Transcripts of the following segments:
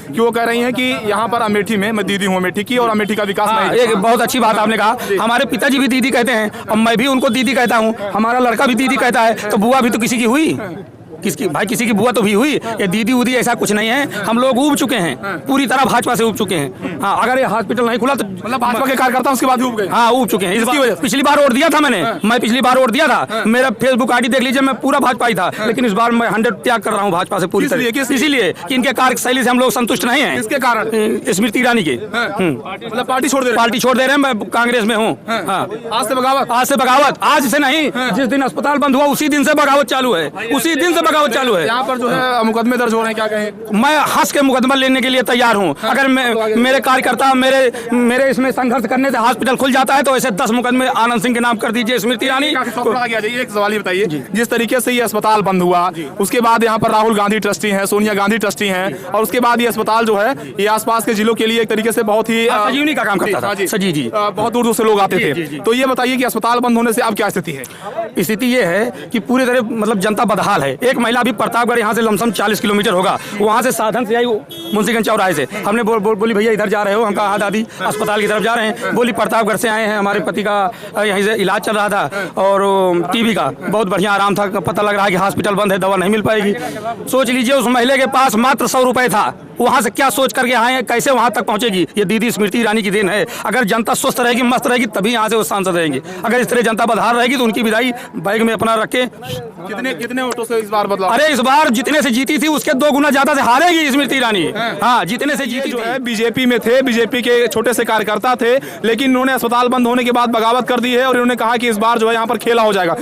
कि वो कह रही हैं कि यहाँ पर अमेठी में, मैं दीदी हूँ अमेठी की, और अमेठी का विकास नहीं। एक बहुत अच्छी बात आपने कहा, हमारे पिताजी भी दीदी कहते हैं और मैं भी उनको दीदी कहता हूँ, हमारा लड़का भी दीदी कहता है, तो बुआ भी तो किसी की हुई, किसकी भाई, किसी की बुआ तो भी हुई। ये दीदी उदी ऐसा कुछ नहीं है, हम लोग उब चुके हैं, पूरी तरह भाजपा से उब चुके हैं। हाँ, अगर ये हॉस्पिटल नहीं खुला तो मतलब भाजपा के कार्यकर्ता उसके बाद भी उब गए। हाँ, उब चुके हैं। इसकी वजह पिछली बार वोट दिया था मैंने, मैं पिछली बार वोट दिया था, मेरा फेसबुक आईडी देख लीजिए, मैं पूरा भाजपा ही था, लेकिन इस बार मैं 100 त्याग कर रहा हूँ भाजपा से पूरी तरह। इसीलिए कि इनके कार्यशैली से हम लोग संतुष्ट नहीं है। इसके कारण स्मृति ईरानी के मतलब पार्टी छोड़ दे रहे हैं। मैं कांग्रेस में हूँ। आज से बगावत, आज से नहीं, जिस दिन अस्पताल बंद हुआ उसी दिन से बगावत चालू है, उसी दिन से बगावत चालू है। यहाँ पर जो है मुकदमे दर्ज हो रहे हैं, क्या कहें? मैं हंस के मुकदमा लेने के लिए तैयार हूँ। अगर मेरे कार्यकर्ता मेरे इसमें संघर्ष करने से हॉस्पिटल खुल जाता है तो ऐसे 10 मुकदमे आनंद सिंह के नाम कर दीजिए, स्मृति ईरानी। एक सवाल बताइए, जिस तरीके से ये अस्पताल बंद हुआ, उसके बाद यहाँ पर राहुल गांधी ट्रस्टी हैं, सोनिया गांधी ट्रस्टी हैं, और उसके बाद ये अस्पताल जो है ये आसपास के जिलों के लिए एक तरीके से बहुत ही संजीवनी का काम करता था। जी, बहुत दूर दूर से लोग आते थे। तो ये बताइए कि अस्पताल बंद होने से अब क्या स्थिति है? स्थिति ये है कि पूरी तरह मतलब जनता बदहाल है। एक महिला भी प्रतापगढ़ यहाँ से लमसम 40 किलोमीटर होगा, वहाँ से साधन से आई मुंशीगंज चौराहे से। हमने बोली भैया इधर जा रहे हो? हम कहा हाँ दादी अस्पताल की तरफ जा रहे हैं। बोली प्रतापगढ़ से आए हैं, हमारे पति का यहीं से इलाज चल रहा था और टीबी का बहुत बढ़िया आराम था, पता लग रहा है कि हॉस्पिटल बंद है, दवा नहीं मिल पाएगी। सोच लीजिए उस महिला के पास मात्र 100 रुपए था, वहाँ से क्या सोच करके आए हैं, कैसे वहाँ तक पहुँचेगी? ये दीदी स्मृति ईरानी की देन है। अगर जनता स्वस्थ रहेगी, मस्त रहेगी, तभी यहाँ से वो सांसद रहेंगे। अगर इस तरह जनता बदहाल रहेगी तो उनकी विदाई बैग में अपना रख के। कितने वोटों से इस बार बदला? अरे इस बार जितने से जीती थी उसके 2 गुना ज्यादा से हारेगी स्मृति ईरानी। हाँ, जितने से जीती जो है बीजेपी में थे, बीजेपी के छोटे से कार्यकर्ता थे, लेकिन इन्होंने अस्पताल बंद होने के बाद बगावत कर दी है और इन्होंने कहा कि इस बार जो है यहाँ पर खेला हो जाएगा।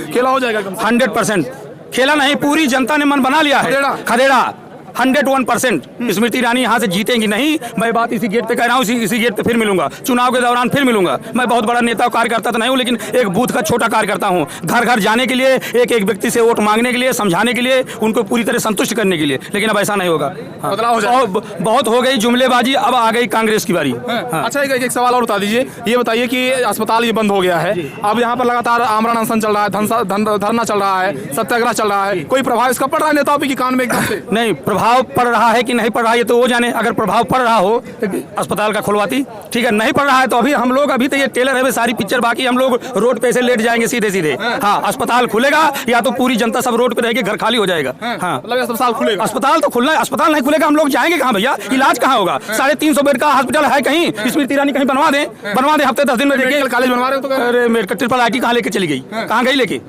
100% खेला नहीं, पूरी जनता ने मन बना लिया है। खदेड़ा 101% स्मृति ईरानी यहाँ से जीतेंगी नहीं। मैं बात इसी गेट पे कह रहा हूँ, इसी गेट पे फिर मिलूंगा, चुनाव के दौरान फिर मिलूंगा। मैं बहुत बड़ा नेता और कार्यकर्ता तो नहीं हूँ, लेकिन एक बूथ का छोटा कार्यकर्ता हूँ। घर घर जाने के लिए, एक एक व्यक्ति से वोट मांगने के लिए, समझाने के लिए, उनको पूरी तरह संतुष्ट करने के लिए। लेकिन अब ऐसा नहीं होगा। बहुत हो गई जुमलेबाजी, अब आ गई कांग्रेस की बारी। अच्छा, एक सवाल और बता दीजिए, ये बताइए कि अस्पताल ये बंद हो गया है, अब यहाँ पर लगातार आमरण अनशन चल रहा है, धरना चल रहा है, सत्याग्रह चल रहा है, कोई प्रभाव इसका पड़ रहा है नेताओं के कान में? एकदम से नहीं, प्रभाव पड़ रहा है कि नहीं पड़ रहा है ये तो वो जाने। अगर प्रभाव पड़ रहा हो तो अस्पताल का खुलवाती, ठीक है। नहीं पड़ रहा है तो अभी तो ये टेलर है, सारी पिक्चर बाकी, हम लोग रोड पे से लेट जाएंगे सीधे। हाँ, अस्पताल खुलेगा या तो पूरी जनता सब रोड पे रहेगी, घर खाली हो जाएगा। हाँ, अस्पताल खुलेगा? अस्पताल तो खुलना है, अस्पताल नहीं खुलेगा हम लोग जाएंगे कहाँ भैया? इलाज कहाँ होगा? 350 बेड का हॉस्पिटल है कहीं? स्मृति ईरानी कहीं बनवा दे, हफ्ते 10 दिन में देखिए। कॉलेज बनवा रहे हो तो? अरे मेडिकल ट्रिपल आईटी कहाँ लेके चली गई? कहाँ गई लेके?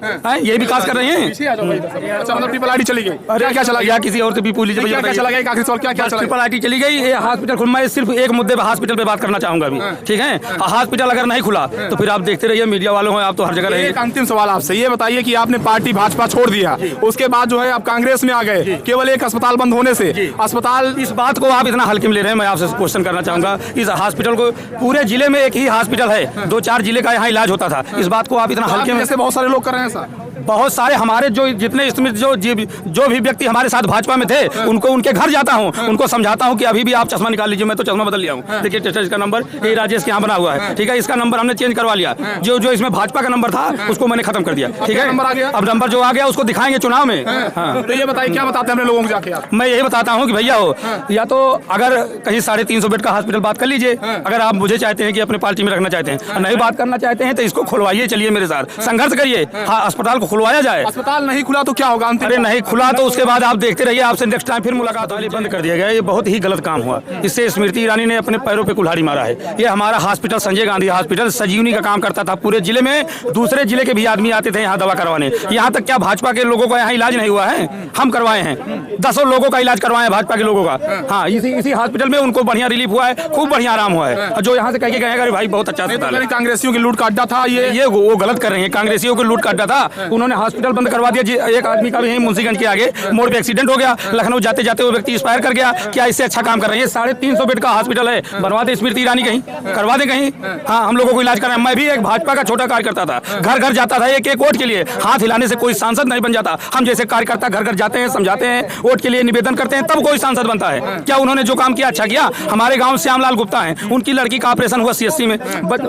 ये विकास कर रहे हैं। अच्छा, मतलब ट्रिपल आईटी चली गई? अरे क्या चला गया? किसी और से भी पूछ लीजिए, क्या ट्रिपल आईटी चली गई। ये हॉस्पिटल खुल, मैं सिर्फ एक मुद्दे पे हॉस्पिटल पे बात करना चाहूंगा अभी, ठीक है। हॉस्पिटल अगर नहीं खुला तो फिर आप देखते रहिए, मीडिया वालों हैं आप तो हर जगह रहिए। एक अंतिम सवाल आपसे, ये बताइए कि आपने पार्टी भाजपा छोड़ दिया, उसके बाद जो है आप कांग्रेस में आ गए, केवल एक अस्पताल बंद होने से अस्पताल, इस बात को आप इतना हल्के में ले रहे हैं। मैं आपसे क्वेश्चन करना चाहूंगा, इस हॉस्पिटल को पूरे जिले में एक ही हॉस्पिटल है, 2-4 जिले का यहाँ इलाज होता था, इस बात को आप इतना हल्के में? बहुत सारे लोग कर रहे हैं सर, बहुत सारे हमारे जो जितने जो भी व्यक्ति हमारे साथ भाजपा में थे, उनको उनके घर जाता हूँ, उनको समझाता हूँ कि अभी भी आप चश्मा निकाल लीजिए। मैं तो चश्मा बदल लिया हूँ, देखिए टेस्ट का नंबर ये राजेश के यहाँ बना हुआ है, ठीक है। इसका नंबर हमने चेंज करवा लिया, जो इसमें भाजपा का नंबर था उसको मैंने खत्म कर दिया, ठीक है। नंबर आ गया, अब नंबर जो आ गया उसको दिखाएंगे चुनाव में। तो ये बताइए क्या बताते हैं अपने लोगों को जाके? मैं यही बताता हूँ कि भैया हो, या तो अगर कहीं 350 बेड का हॉस्पिटल बात कर लीजिए, अगर आप मुझे चाहते हैं कि अपने पार्टी में रखना चाहते हैं, नहीं बात करना चाहते हैं तो इसको खुलवाइए, चलिए मेरे साथ संघर्ष करिए, अस्पताल को खुलवाया जाए। अस्पताल नहीं खुला तो क्या होगा? अरे नहीं खुला तो उसके बाद आप देखते रहिए, आपसे नेक्स्ट टाइम फिर मुलाकात वाली बंद कर दिया गया। ये बहुत ही गलत काम हुआ, इससे स्मृति ईरानी ने अपने पैरों पे कुल्हाड़ी मारा है। ये हमारा हॉस्पिटल संजय गांधी हॉस्पिटल संजीवनी का काम करता था, पूरे जिले में दूसरे जिले के भी आदमी आते थे यहाँ दवा करवाने। यहाँ तक क्या भाजपा के लोगों का यहाँ इलाज नहीं हुआ है? हम करवाए हैं, 10 लोगों का इलाज करवाए हैं भाजपा के लोगों का। हाँ, इसी हॉस्पिटल में उनको बढ़िया रिलीफ हुआ है, खूब बढ़िया आराम हुआ है। जो यहाँ से कह के गए भाई बहुत अच्छा अस्पताल है। कांग्रेसियों की लूट का अड्डा था ये वो गलत कर रहे हैं, कांग्रेसियों को लूट का अड्डा था, उन्होंने हॉस्पिटल बंद करवा दिया। एक आदमी का भी मुंशीगंज के आगे मोड़ पे एक्सीडेंट हो गया, लखनऊ जाते जाते वो व्यक्ति एक्सपायर कर गया। क्या इससे अच्छा काम कर रहे हैं? 350 बेड का हॉस्पिटल है, बनवा दे स्मृति ईरानी कहीं, करवा दे कहीं। हाँ, हम लोगों को इलाज कराएं। मैं भी एक भाजपा का छोटा कार्यकर्ता था, घर घर जाता था एक वोट के लिए। हाथ हिलाने से कोई सांसद नहीं बन जाता। हम जैसे कार्यकर्ता घर घर जाते हैं, समझाते हैं, वोट के लिए निवेदन करते हैं, तब कोई सांसद बनता है। क्या उन्होंने जो काम किया अच्छा किया? हमारे गाँव श्यामलाल गुप्ता है, उनकी लड़की का ऑपरेशन हुआ CSC में,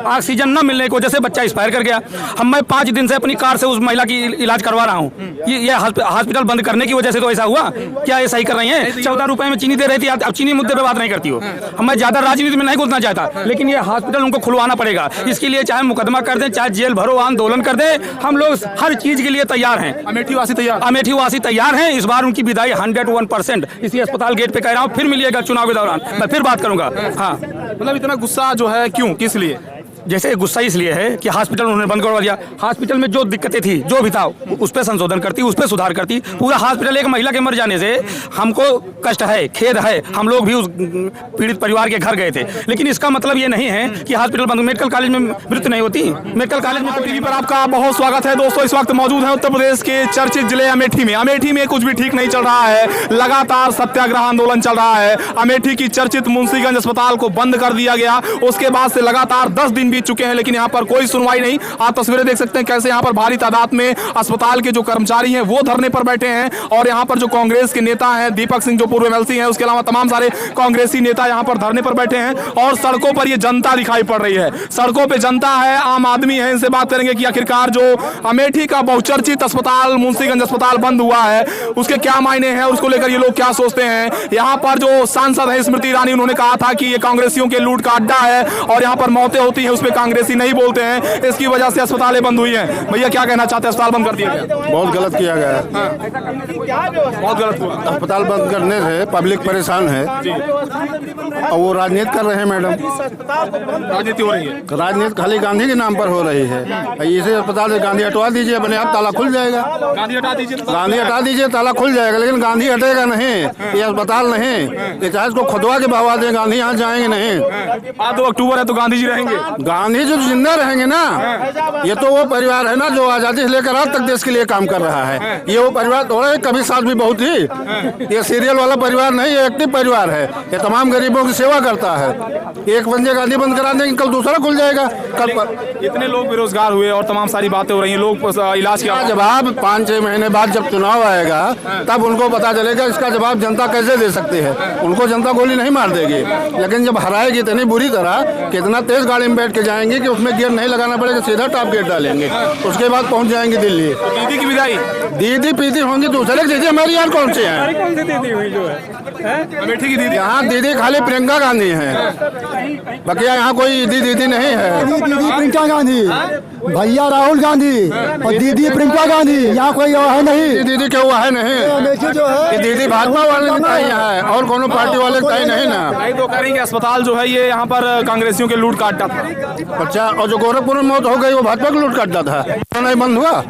ऑक्सीजन न मिलने की वजह से बच्चा एक्सपायर कर गया। मैं 5 दिन से अपनी कार से उस महिला की इलाज करवा रहा हूँ। ये हॉस्पिटल बंद करने की वजह से तो ऐसा हुआ क्या? ये सही कर रही है? 14 रुपए में चीनी दे रही थी, अब चीनी मुद्दे पे बात नहीं करती हो। मैं ज्यादा राजनीति में नहीं घुसना चाहता, लेकिन ये हॉस्पिटल उनको खुलवाना पड़ेगा। इसके लिए चाहे मुकदमा कर दें, चाहे जेल भरो, आंदोलन कर दें, हम लोग हर चीज के लिए तैयार हैं। अमेठी वासी तैयार, अमेठी वासी तैयार हैं। इस बार उनकी विदाई 101% इसी अस्पताल गेट पे कह रहा हूँ। फिर मिलिएगा चुनाव के दौरान, मैं फिर बात करूंगा। हाँ, मतलब इतना गुस्सा जो है क्यों, किस लिए? जैसे गुस्सा इसलिए है कि हॉस्पिटल उन्होंने बंद करवा दिया। हॉस्पिटल में जो दिक्कतें थी, जो भी था, उस पर संशोधन करती, उस पर सुधार करती। पूरा हॉस्पिटल एक महिला के मर जाने से हमको कष्ट है, खेद है। हम लोग भी उस पीड़ित परिवार के घर गए थे, लेकिन इसका मतलब ये नहीं है कि हॉस्पिटल बंद। मेडिकल कॉलेज में मृत्यु नहीं होती। मेडिकल कॉलेज में टीवी पर आपका बहुत स्वागत है दोस्तों। इस वक्त मौजूद है उत्तर प्रदेश के चर्चित जिले अमेठी में। अमेठी में कुछ भी ठीक नहीं चल रहा है, लगातार सत्याग्रह आंदोलन चल रहा है। अमेठी की चर्चित मुंशीगंज अस्पताल को बंद कर दिया गया, उसके बाद से लगातार 10 दिन बीत चुके हैं, लेकिन यहाँ पर कोई सुनवाई नहीं। आप तस्वीरें देख सकते हैं कैसे यहाँ पर भारी तादाद में अस्पताल के जो कर्मचारी हैं वो धरने पर बैठे हैं, और यहाँ पर जो कांग्रेस के नेता हैं, दीपक सिंह जो पूर्व एमएलसी हैं, उसके अलावा तमाम सारे कांग्रेसी नेता यहाँ पर धरने पर बैठे हैं। और सड़कों पर ये जनता दिखाई पड़ रही है, सड़कों पे जनता है, आम आदमी है। इनसे बात करेंगे कि आखिरकार जो अमेठी का बहुचर्चित अस्पताल मुंशीगंज अस्पताल बंद हुआ है उसके क्या मायने हैं, उसको लेकर ये लोग क्या सोचते हैं। यहाँ पर जो सांसद है स्मृति ईरानी, उन्होंने कहा था कि ये कांग्रेसियों के लूट का अड्डा है और यहाँ पर मौतें होती हैं, उसमें कांग्रेसी नहीं बोलते हैं, इसकी वजह से अस्पतालें बंद हुई हैं। भैया क्या कहना चाहते हैं? अस्पताल बंद कर दिया गया, बहुत गलत किया गया है। बहुत गलत हुआ। अस्पताल बंद करने से पब्लिक परेशान है और वो राजनीति कर रहे हैं। मैडम, राजनीति हो रही है, राजनीति खाली गांधी के नाम पर हो रही है। इसे अस्पताल से गांधी हटवा दीजिए, अपने आप ताला खुल जाएगा। गांधी हटा दीजिए, गांधी हटा दीजिए, ताला खुल जाएगा। लेकिन गांधी हटेगा नहीं, ये अस्पताल नहीं। ये चाहे इसको खुदवा के बहवा दें, गांधी यहाँ जाएंगे नहीं। आज 2 अक्टूबर है तो गांधी जी रहेंगे। गांधी जी तो जिंदा रहेंगे ना। ये तो वो परिवार है ना जो आजादी से लेकर आज तक देश के लिए काम कर रहा है। ये वो परिवार थोड़ा है, कभी साथ भी बहुत ही। ये सीरियल वाला परिवार नहीं, ये एक्टिव परिवार है। ये तमाम गरीबों की सेवा करता है। एक बंदे गांधी बंद करा देंगे, कल दूसरा खुल जाएगा। कल इतने लोग बेरोजगार हुए और तमाम सारी बातें हो रही हैं, लोग इलाज किया। जवाब 5-6 महीने बाद जब चुनाव आएगा तब उनको पता चलेगा इसका जवाब जनता कैसे दे सकती है। उनको जनता गोली नहीं मार देगी, लेकिन जब हराएगी इतनी बुरी तरह कि इतना तेज गाड़ी में बैठ के जाएंगे कि उसमें गियर नहीं लगाना पड़ेगा, सीधा टॉप गियर डालेंगे, उसके बाद पहुंच जाएंगे दिल्ली। दीदी की विदाई, दीदी पीती होंगी दूसरे की दीदी, हमारी यार कौन सी है? अमेठी की दीदी, यहाँ दीदी खाली प्रियंका गांधी है, बकिया यहाँ कोई दीदी नहीं है। दीदी प्रियंका गांधी, भैया राहुल गांधी और दीदी प्रियंका गांधी, यहाँ कोई और है नहीं। दीदी क्या हुआ है नहीं? अमेठी जो है ये दीदी भाजपा वाले का ही है और कोनो पार्टी वाले का ही नहीं ना। नहीं तो करेंगे अस्पताल जो है ये यहाँ पर कांग्रेसियों के लूट का अड्डा था। अच्छा, और जो गोरखपुर में मौत हो गई वो भाजपा का लूट का अड्डा था, नहीं बंद हुआ।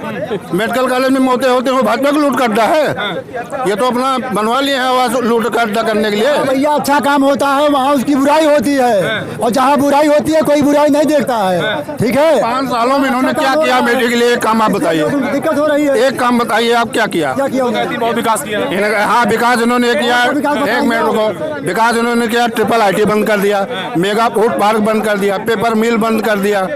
मेडिकल कॉलेज में मौतें होती है वो भाजपा का लूट का अड्डा है। ये तो अपना बनवा लिए है आवाज लूट का अड्डा करने के लिए। भैया अच्छा काम होता है वहाँ उसकी बुराई होती है, और जहाँ बुराई होती है कोई बुराई नहीं देखता है। ठीक है, 5 सालों में इन्होंने क्या किया बेटी के लिए? एक काम आप बताइए, दिक्कत हो रही है। एक काम बताइए आप क्या किया? क्या किया उन्होंने? बहुत विकास किया। हाँ, विकास इन्होंने किया। एक मिनट रुको, विकास इन्होंने किया। ट्रिपल आईटी बंद कर दिया, मेगा फूड पार्क बंद कर दिया, पेपर मिल बंद कर दिया।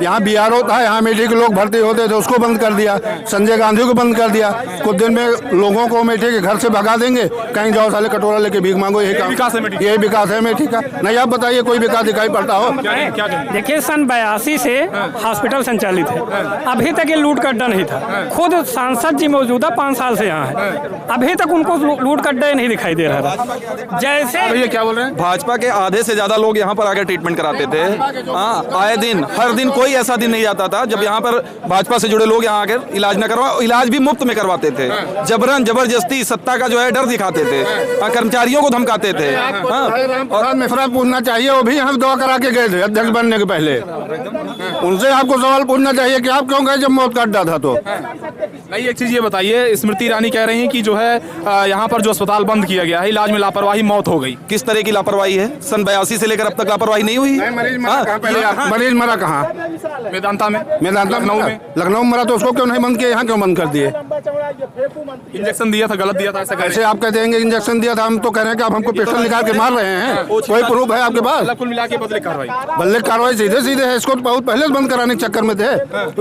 यहाँ बीआरओ था, यहाँ अमेठी के लोग भर्ती होते थे, उसको बंद कर दिया। संजय गांधी को बंद कर दिया। कुछ दिन में लोगों को अमेठी के घर से भगा देंगे, कहीं जाओ साले कटोरा लेके भीख मांगो। यही विकास है अमेठी। यही विकास है अमेठी का। नहीं आप बताइए कोई विकास दिखाई पड़ता हो? देखिए, सन 82 से हॉस्पिटल संचालित है, अभी तक ये लूट का अड्डा नहीं था। खुद सांसद जी मौजूदा 5 साल से यहाँ है, अभी तक उनको लूट का अड्डा नहीं दिखाई दे रहा था। जैसे भैया क्या बोल रहे हैं? भाजपा के आधे से ज्यादा लोग यहाँ पर आकर ट्रीटमेंट कराते थे। हाँ, आए दिन, हर दिन, कोई ऐसा दिन नहीं जाता था जब यहाँ पर भाजपा से जुड़े लोग यहाँ आकर इलाज न करवा, इलाज भी मुफ्त में करवाते थे। जबरन जबरदस्ती सत्ता का जो है डर दिखाते थे, कर्मचारियों को धमकाते थे। और मिश्रा पूछना चाहिए, वो भी यहाँ दवा करा के गए थे अध्यक्ष बनने के पहले। उनसे आपको सवाल पूछना चाहिए कि आप क्यों गए जब मौत का अड्डा था तो? नहीं, एक चीज ये बताइए, स्मृति ईरानी कह रही हैं कि जो है यहाँ पर जो अस्पताल बंद किया गया है, इलाज में लापरवाही, मौत हो गई। किस तरह की लापरवाही है? सन 82 से लेकर अब तक लापरवाही नहीं हुई। मरीज मरा कहाँ? पहले मरीज मरा कहाँ? मेदांता में। लखनऊ में। लखनऊ में मरा तो उसको क्यों नहीं बंद किया? यहाँ क्यों बंद कर दिए? इंजेक्शन दिया था, गलत दिया था, ऐसा ऐसे आप कहते हैं इंजेक्शन दिया था, हम तो कह रहे हैं कि आप हमको पिस्टल निकाल के मार रहे हैं। कोई प्रूफ है आपके पास? कुल मिला के बदले कार्रवाई, बल्ले कार्रवाई सीधे सीधे है। इसको तो बहुत पहले से बंद कराने के चक्कर में थे,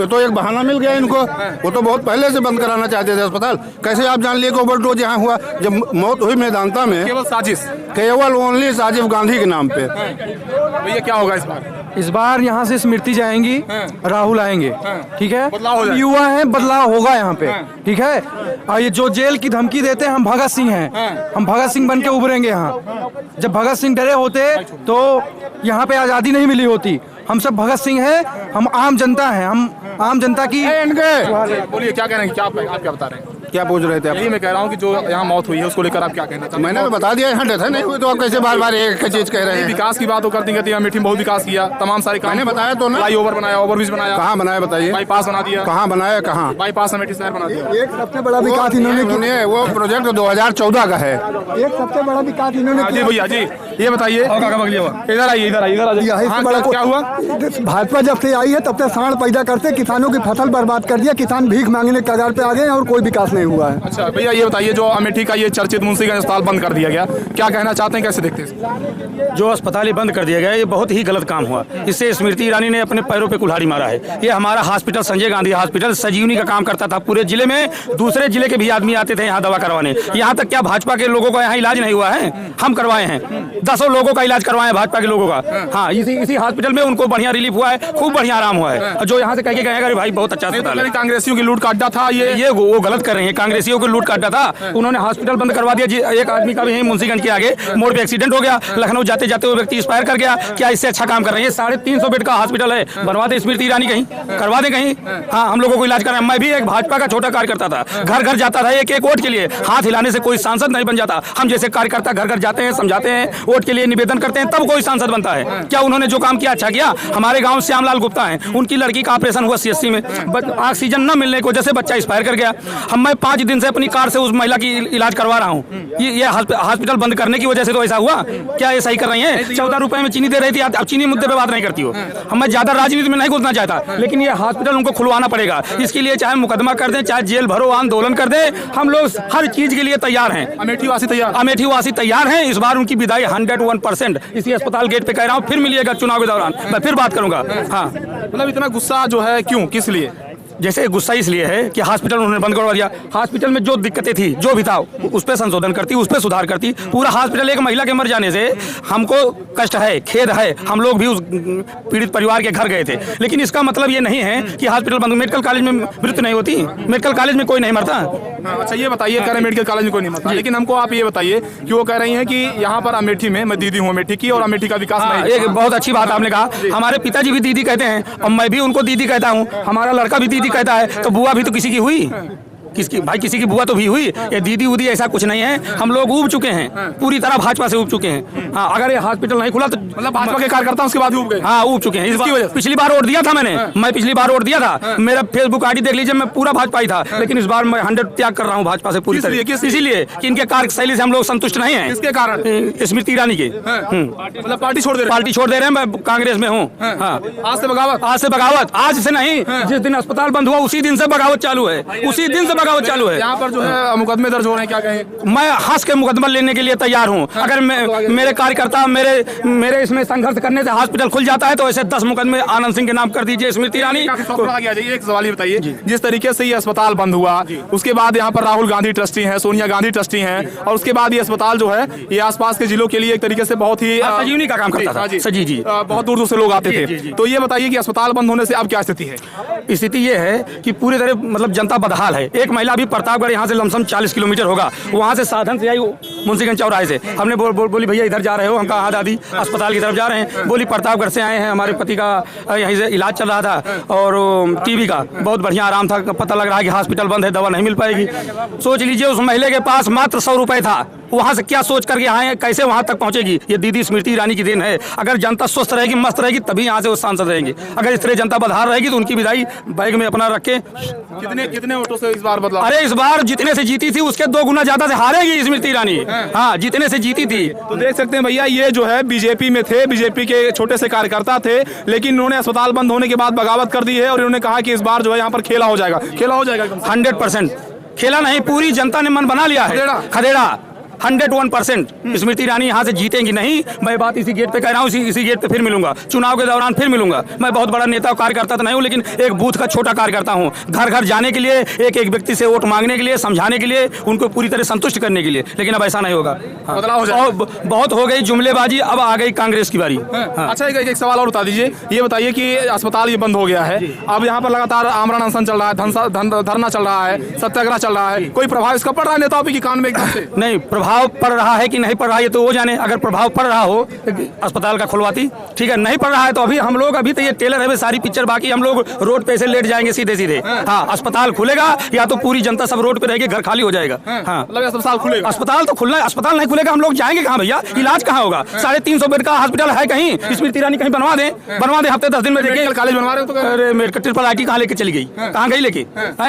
तो एक बहाना मिल गया इनको। वो तो बहुत पहले से बंद कराना चाहते थे अस्पताल। कैसे आप जान लिए कि ओवरडोज यहाँ हुआ? जब मौत हुई मेदांता में, केवल साजिश, केवल ओनली राजीव गांधी के नाम पे। भैया क्या होगा इस बार? इस बार यहाँ से स्मृति जाएंगी, राहुल आएंगे, ठीक है। युवा हैं, बदलाव होगा यहाँ पे, ठीक है। और ये जो जेल की धमकी देते हैं, हम भगत सिंह हैं, हम भगत सिंह बन के उभरेंगे यहाँ। जब भगत सिंह डरे होते तो यहाँ पे आज़ादी नहीं मिली होती। हम सब भगत सिंह हैं, हम आम जनता हैं, हम आम जनता की। बोलिए क्या कह रहे हैं, क्या आप क्या बता रहे हैं? क्या पूछ रहे थे आप? यही मैं कह रहा हूँ कि जो यहाँ मौत हुई है उसको लेकर आप क्या कहना चाहते हैं? मैंने तो बता दिया, यहाँ डेथ नहीं हुई, तो आप कैसे बार बार एक चीज कह रहे हैं? विकास की बात तो करती कहती है, अमेठी में बहुत विकास किया, तमाम सारे काम मैंने बताया तो ना। फ्लाईओवर बनाया, ओवरब्रिज बनाया। कहाँ बनाया बताइए? बाईपास बना दिया। कहाँ बनाया? कहाँ बाईपास अमेठी शहर बना दिया। एक सबसे बड़ा विकास इन्होंने किया। वो प्रोजेक्ट 2014 का है। एक सबसे बड़ा विकास इन्होंने जी भैया जी, ये बताइए, इधर आइए, इधर आइए, यही बड़ा क्या हुआ? भाजपा जब से आई है तब से सांड पैदा करते, किसानों की फसल बर्बाद कर दिया, किसान भीख मांगने के कगार पे आ गए हैं और कोई विकास नहीं हुआ है। अच्छा भैया, ये बताइए, जो अमेठी का ये चर्चित मुंशीगंज अस्पताल बंद कर दिया गया, क्या कहना चाहते हैं, कैसे देखते हैं? जो अस्पताल ही बंद कर दिया गया, ये बहुत ही गलत काम हुआ। इससे स्मृति ईरानी ने अपने पैरों पे कुल्हाड़ी मारा है। ये हमारा हॉस्पिटल, संजय गांधी हॉस्पिटल सजीवनी का काम करता था। पूरे जिले में दूसरे जिले के भी आदमी आते थे यहाँ दवा करवाने। यहाँ तक क्या भाजपा के लोगों का यहाँ इलाज नहीं हुआ है? हम करवाए हैं, 10 लोगों का इलाज करवाए भाजपा के लोगों का। हाँ, इसी हॉस्पिटल में उनको बढ़िया रिलीफ हुआ है, खूब बढ़िया आराम हुआ है। जो यहाँ से कह के गए भाई बहुत अच्छा अस्पताल है। कांग्रेसियों की लूट का अड्डा था ये वो गलत कर रहे हैं। कांग्रेसियों को लूट का अड्डा था, उन्होंने हॉस्पिटल बंद करवा दिया। एक आदमी का भी यहीं मुंशीगंज के आगे मोड़ पे एक्सीडेंट हो गया, लखनऊ जाते जाते वो व्यक्ति एक्सपायर कर गया। क्या इससे अच्छा काम कर रहे हैं? 350 बेड का हॉस्पिटल है, बनवा दे स्मृति ईरानी, कहीं करवा दे कहीं। हाँ, हम लोगों को इलाज कर रहे हैं। मैं भी एक भाजपा का छोटा कार्यकर्ता था, घर घर जाता था एक वोट के लिए। हाथ हिलाने से कोई सांसद नहीं बन जाता। हम जैसे कार्यकर्ता घर घर जाते हैं, समझाते हैं, वोट के लिए निवेदन करते हैं, तब कोई सांसद बनता है। क्या उन्होंने जो काम किया अच्छा किया? हमारे गाँव श्यामलाल गुप्ता है, उनकी लड़की का ऑपरेशन हुआ CSC में, ऑक्सीजन न मिलने की वजह से बच्चा एक्सपायर कर गया। मैं 5 दिन से अपनी कार से उस महिला की इलाज करवा रहा हूँ। ये हॉस्पिटल बंद करने की वजह से तो ऐसा हुआ। क्या ये सही कर रही हैं? 14 रुपए में चीनी दे रही थी, अब चीनी मुद्दे पे बात नहीं करती हो। हम मैं ज्यादा राजनीति में नहीं घुसना चाहता, लेकिन ये हॉस्पिटल उनको खुलवाना पड़ेगा। इसके लिए चाहे मुकदमा कर दें, चाहे जेल भरो, आंदोलन कर दें, हम लोग हर चीज के लिए तैयार हैं। अमेठी वासी तैयार हैं। इस बार उनकी विदाई 101% इसी अस्पताल गेट पे कह रहा हूँ। फिर मिलिएगा चुनाव के दौरान, मैं फिर बात करूंगा। हाँ, मतलब इतना गुस्सा जो है क्यों, किस लिए? जैसे गुस्सा इसलिए है कि हॉस्पिटल उन्होंने बंद करवा दिया। हॉस्पिटल में जो दिक्कतें थी, जो भी था, उस पर संशोधन करती, उस पर सुधार करती। पूरा हॉस्पिटल एक महिला के मर जाने से हमको कष्ट है, खेद है। हम लोग भी उस पीड़ित परिवार के घर गए थे, लेकिन इसका मतलब ये नहीं है कि हॉस्पिटल बंद। मेडिकल कॉलेज में मृत्यु नहीं होती, मेडिकल कॉलेज में कोई नहीं मरता। अच्छा, ये बताइए, कह रहे मेडिकल कॉलेज में कोई नहीं मरता, लेकिन हमको आप ये बताइए कि वो कह रही हैं कि यहाँ पर अमेठी में, मैं दीदी हूँ अमेठी की, और अमेठी का विकास नहीं। एक बहुत अच्छी बात आपने कहा। हमारे पिताजी भी दीदी कहते हैं और मैं भी उनको दीदी कहता हूँ। हमारा लड़का भी दीदी कहता है, तो बुआ भी तो किसी की हुई, किसकी भाई, किसी की बुआ तो भी हुई। ये दीदी उदी ऐसा कुछ नहीं है। हम लोग उब चुके हैं, पूरी तरह भाजपा से उब चुके हैं। हाँ, अगर ये हॉस्पिटल नहीं खुला तो मतलब भाजपा के कार्यकर्ता उसके बाद उब गए। हाँ, उब चुके हैं। इसकी वजह पिछली बार वोट दिया था मैंने, मैं पिछली बार वोट दिया था। मेरा फेसबुक ID देख लीजिए, मैं पूरा भाजपा ही था, लेकिन इस बार मैं 100 त्याग कर रहा हूँ भाजपा से पूरी तरह। इसीलिए कि इनके कार्यशैली से हम लोग संतुष्ट नहीं है। इसके कारण स्मृति ईरानी के मतलब पार्टी छोड़ दे रहे हैं। मैं कांग्रेस में हूँ। आज से बगावत, आज से नहीं, जिस दिन अस्पताल बंद हुआ उसी दिन से बगावत चालू है, उसी दिन से बगावत चालू है। यहाँ पर जो है मुकदमे दर्ज हो रहे हैं, क्या कहें? मैं हंस के मुकदमा लेने के लिए तैयार हूँ। अगर मेरे कार्यकर्ता मेरे इसमें संघर्ष करने से हॉस्पिटल खुल जाता है तो ऐसे 10 मुकदमे आनंद सिंह के नाम कर दीजिए, स्मृति ईरानी। एक सवाल ये बताइए, जिस तरीके से ये अस्पताल बंद हुआ, उसके बाद यहाँ पर राहुल गांधी ट्रस्टी हैं, सोनिया गांधी ट्रस्टी हैं, और उसके बाद ये अस्पताल जो है ये आसपास के जिलों के लिए एक तरीके से बहुत ही सजीवनी का काम करता था। सजी जी, बहुत दूर दूर से लोग आते थे। तो ये बताइए कि अस्पताल बंद होने से अब क्या स्थिति है? स्थिति ये है कि पूरी तरह मतलब जनता बदहाल है। एक महिला भी प्रतापगढ़ यहाँ से लमसम 40 किलोमीटर होगा, वहाँ से साधन से आई मुंशीगंज चौराहे से। हमने बोली भैया इधर जा रहे हो? हम कहा हाँ दादी, अस्पताल की तरफ जा रहे हैं। बोली प्रतापगढ़ से आए हैं, हमारे पति का यहीं से इलाज चल रहा था और टीबी का बहुत बढ़िया आराम था, पता लग रहा है कि हॉस्पिटल बंद है, दवा नहीं मिल पाएगी। सोच लीजिए उस महिला के पास मात्र 100 रुपए था, वहाँ से क्या सोच करके आए, कैसे वहाँ तक पहुँचेगी? ये दीदी स्मृति ईरानी की देन है। अगर जनता स्वस्थ रहेगी, मस्त रहेगी, तभी यहाँ से वो सांसद रहेंगे। अगर इस तरह जनता बदहाल रहेगी तो उनकी विदाई बैग में अपना रख के। कितने वोटों से इस बार बदला? अरे इस बार जितने से जीती थी उसके 2 गुना ज्यादा से हारेगी स्मृति ईरानी। हाँ, जितने से जीती थी। तो देख सकते हैं भैया, ये जो है बीजेपी में थे, बीजेपी के छोटे से कार्यकर्ता थे, लेकिन इन्होंने अस्पताल बंद होने के बाद बगावत कर दी है और इन्होंने कहा कि इस बार जो है यहाँ पर खेला हो जाएगा। 100% खेला नहीं, पूरी जनता ने मन बना लिया है। खदेड़ा 101% स्मृति ईरानी यहाँ से जीतेंगी नहीं। मैं बात इसी गेट पे कह रहा हूँ, इसी गेट पे फिर मिलूंगा, चुनाव के दौरान फिर मिलूंगा। मैं बहुत बड़ा नेता और कार्यकर्ता तो नहीं हूँ, लेकिन एक बूथ का छोटा कार्यकर्ता हूँ। घर घर जाने के लिए, एक एक व्यक्ति से वोट मांगने के लिए, समझाने के लिए, उनको पूरी तरह संतुष्ट करने के लिए। लेकिन अब ऐसा नहीं होगा। बदलाव हो जाएगा। बहुत हो गई जुमलेबाजी, अब आ गई कांग्रेस की बारी। अच्छा, एक सवाल और बता दीजिए, ये बताइए कि अस्पताल ये बंद हो गया है, अब यहाँ पर लगातार आमरण अनशन चल रहा है, धरना चल रहा है, सत्याग्रह चल रहा है, कोई प्रभाव इसका पड़ रहा है नेताओं के कान में एकदम से? नहीं, प्रभाव पड़ रहा है कि नहीं पड़ रहा है ये तो वो जाने। अगर प्रभाव पड़ रहा हो तो अस्पताल का खुलवाती, ठीक है। नहीं पड़ रहा है तो अभी हम लोग, अभी तो ये टेलर है सारी पिक्चर, बाकी हम लोग रोड पे से लेट जाएंगे सीधे सीधे। हाँ, अस्पताल खुलेगा या तो पूरी जनता सब रोड पे रहेगी, घर खाली हो जाएगा। हाँ, मतलब अस्पताल खुलेगा? अस्पताल तो खुलना है, अस्पताल नहीं खुलेगा हम लोग जाएंगे कहाँ भैया? इलाज कहाँ होगा? 350 बेड का हॉस्पिटल है कहीं? स्मृति ईरानी कहीं बनवा दे हफ्ते 10 दिन में देखिए। कॉलेज बनवा रहे हो तो? अरे मेडिकल ट्रिपल आईटी कहाँ लेके चली गई? कहाँ गई लेके?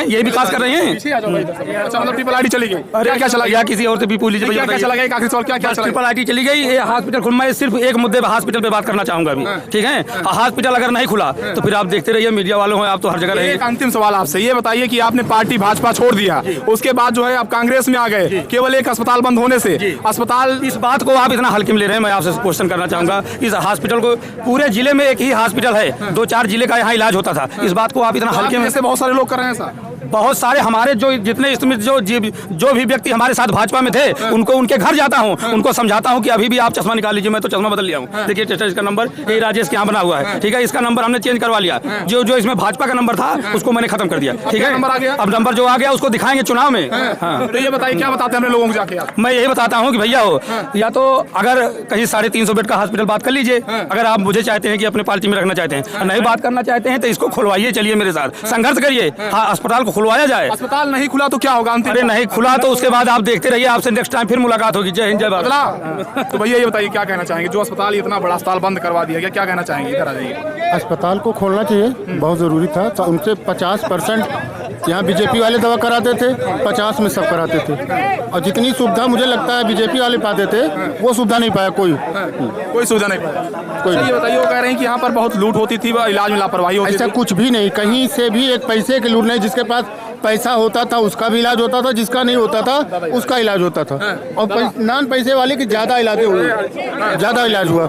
ये विकास कर रहे हैं। अच्छा, मतलब ट्रिपल आईटी चली गई? अरे क्या चला गया? किसी और से भी पूछ लीजिए। क्या चला गया? आखिर सवाल क्या चला गया? ट्रिपल आईटी चली गई, ये हॉस्पिटल खुल। मैं सिर्फ एक मुद्दे पे, हॉस्पिटल पे बात करना चाहूंगा अभी, ठीक है। हॉस्पिटल अगर नहीं खुला तो फिर आप देखते रहिए, मीडिया वालों हैं आप तो हर जगह रहिए। एक अंतिम सवाल आपसे, ये बताइए कि आपने पार्टी भाजपा छोड़ दिया, उसके बाद जो है आप कांग्रेस में आ गए, केवल एक अस्पताल बंद होने से अस्पताल, इस बात को आप इतना हल्के में ले रहे हैं। मैं आपसे क्वेश्चन करना चाहूंगा, इस हॉस्पिटल को, पूरे जिले में एक ही हॉस्पिटल है, 2-4 जिले का यहाँ इलाज होता था, इस बात को आप इतना हल्के में? से बहुत सारे लोग कर रहे हैं सर, बहुत सारे हमारे जो जितने जो भी व्यक्ति हमारे साथ भाजपा में थे, उनको उनके घर जाता हूँ, उनको समझाता हूँ कि अभी भी आप चश्मा निकाल लीजिए। मैं तो चश्मा बदल लिया हूँ, देखिए इसका नंबर ये राजेश के यहाँ बना हुआ है, ठीक है। इसका नंबर हमने चेंज करवा लिया, जो इसमें भाजपा का नंबर था उसको मैंने खत्म कर दिया, ठीक है। नंबर आ गया, अब नंबर जो आ गया उसको दिखाएंगे चुनाव में। हाँ, तो ये बताइए क्या बताते हैं हम लोगों को जाके? मैं यही बताता हूँ कि भैया हो, या तो अगर कहीं 350 बेड का हॉस्पिटल बात कर लीजिए, अगर आप मुझे चाहते हैं कि अपने पार्टी में रखना चाहते हैं, नहीं बात करना चाहते हैं तो इसको खुलवाइए, चलिए मेरे साथ संघर्ष करिए। हाँ, अस्पताल को खुलवाया जाए। अस्पताल नहीं खुला तो क्या होगा? अरे नहीं खुला तो उसके बाद आप देखते रहिए, आपसे नेक्स्ट टाइम फिर मुलाकात होगी। जय हिंद, जय भारत। तो भैया ये बताइए क्या कहना चाहेंगे, जो अस्पताल इतना बड़ा अस्पताल बंद करवा दिया गया, क्या कहना चाहेंगे? इधर आ जाइए। अस्पताल को खोलना चाहिए, बहुत ज़रूरी था। तो उनसे 50% यहाँ बीजेपी वाले दवा कराते थे, 50 में सब कराते थे। और जितनी सुविधा मुझे लगता है बीजेपी वाले पाते थे, वो सुविधा नहीं पाया कोई सुविधा नहीं पाया कोई। ये बताइए, वो कह रहे हैं कि यहाँ पर बहुत लूट होती थी, इलाज में लापरवाही होती थी। ऐसा कुछ भी नहीं, कहीं से भी एक पैसे की लूट नहीं। जिसके पास पैसा होता था उसका भी इलाज होता था, जिसका नहीं होता था उसका इलाज होता था। और नॉन पैसे वाले की ज़्यादा इलाज हुआ।